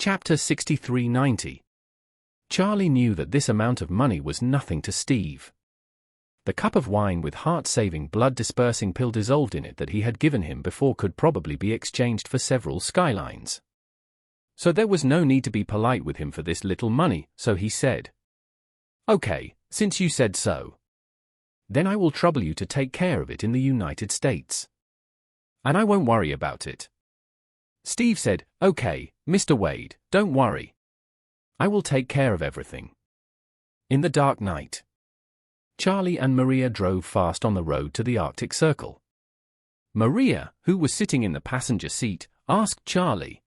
Chapter 6390. Charlie knew that this amount of money was nothing to Steve. The cup of wine with heart-saving, blood-dispersing pill dissolved in it that he had given him before could probably be exchanged for several skylines. So there was no need to be polite with him for this little money, so he said, "Okay, since you said so. Then I will trouble you to take care of it in the United States. And I won't worry about it." Steve said, "Okay, Mr. Wade, don't worry. I will take care of everything." In the dark night, Charlie and Maria drove fast on the road to the Arctic Circle. Maria, who was sitting in the passenger seat, asked Charlie,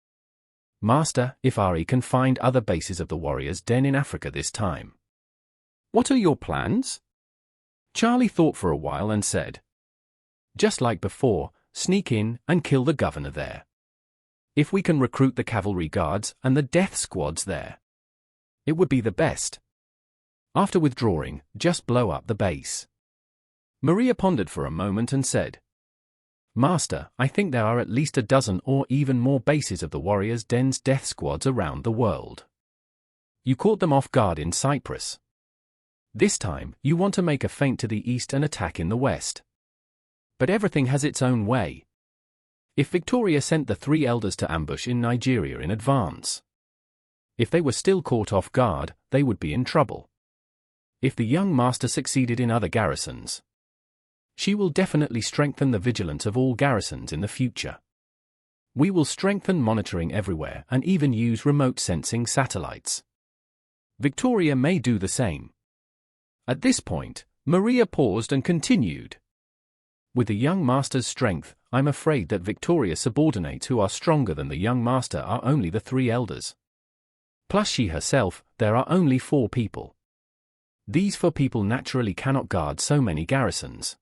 "Master, if Ari can find other bases of the Warriors' Den in Africa this time, what are your plans?" Charlie thought for a while and said, "Just like before, sneak in and kill the governor there. If we can recruit the cavalry guards and the death squads there, it would be the best. After withdrawing, just blow up the base." Maria pondered for a moment and said, "Master, I think there are at least a dozen or even more bases of the Warriors' Den's death squads around the world. You caught them off guard in Cyprus. This time, you want to make a feint to the east and attack in the west. But everything has its own way. If Victoria sent the three elders to ambush in Nigeria in advance, if they were still caught off guard, they would be in trouble. If the young master succeeded in other garrisons, she will definitely strengthen the vigilance of all garrisons in the future. We will strengthen monitoring everywhere and even use remote sensing satellites. Victoria may do the same." At this point, Maria paused and continued, "With the young master's strength, I'm afraid that Victoria's subordinates who are stronger than the young master are only the three elders. Plus she herself, there are only 4 people. These 4 people naturally cannot guard so many garrisons.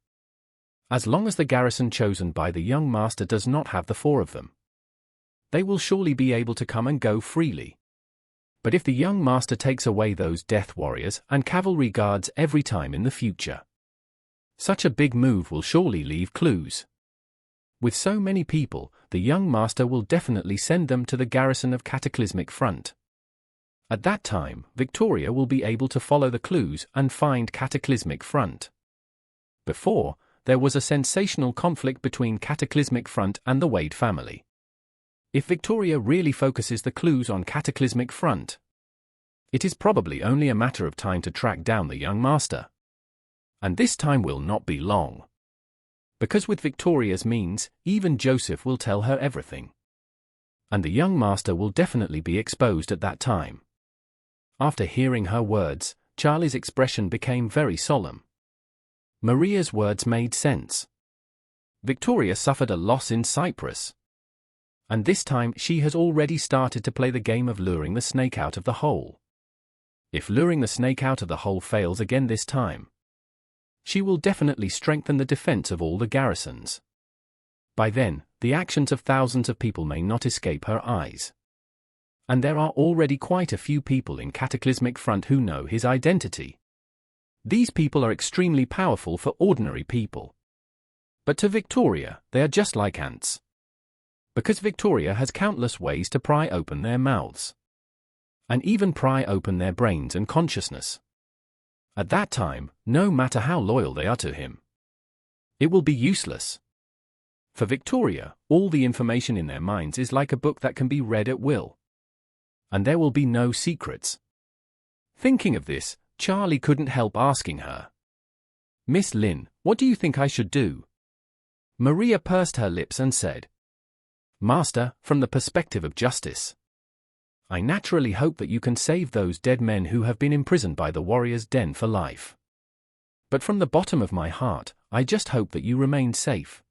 As long as the garrison chosen by the young master does not have the 4 of them, they will surely be able to come and go freely. But if the young master takes away those death warriors and cavalry guards every time in the future, such a big move will surely leave clues. With so many people, the young master will definitely send them to the garrison of Cataclysmic Front. At that time, Victoria will be able to follow the clues and find Cataclysmic Front. Before, there was a sensational conflict between Cataclysmic Front and the Wade family. If Victoria really focuses the clues on Cataclysmic Front, it is probably only a matter of time to track down the young master. And this time will not be long. Because with Victoria's means, even Joseph will tell her everything. And the young master will definitely be exposed at that time. After hearing her words, Charlie's expression became very solemn. Maria's words made sense. Victoria suffered a loss in Cyprus. And this time she has already started to play the game of luring the snake out of the hole. If luring the snake out of the hole fails again this time, she will definitely strengthen the defense of all the garrisons. By then, the actions of thousands of people may not escape her eyes. And there are already quite a few people in Cataclysmic Front who know his identity. These people are extremely powerful for ordinary people. But to Victoria, they are just like ants. Because Victoria has countless ways to pry open their mouths. And even pry open their brains and consciousness. At that time, no matter how loyal they are to him, it will be useless. For Victoria, all the information in their minds is like a book that can be read at will. And there will be no secrets. Thinking of this, Charlie couldn't help asking her, "Miss Lynn, what do you think I should do?" Maria pursed her lips and said, "Master, from the perspective of justice, I naturally hope that you can save those dead men who have been imprisoned by the Warriors' Den for life. But from the bottom of my heart, I just hope that you remain safe.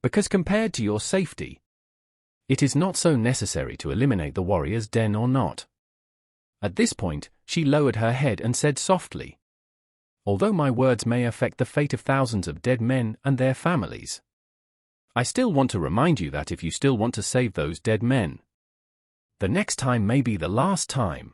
Because compared to your safety, it is not so necessary to eliminate the Warriors' Den or not." At this point, she lowered her head and said softly, "Although my words may affect the fate of thousands of dead men and their families, I still want to remind you that if you still want to save those dead men, the next time may be the last time."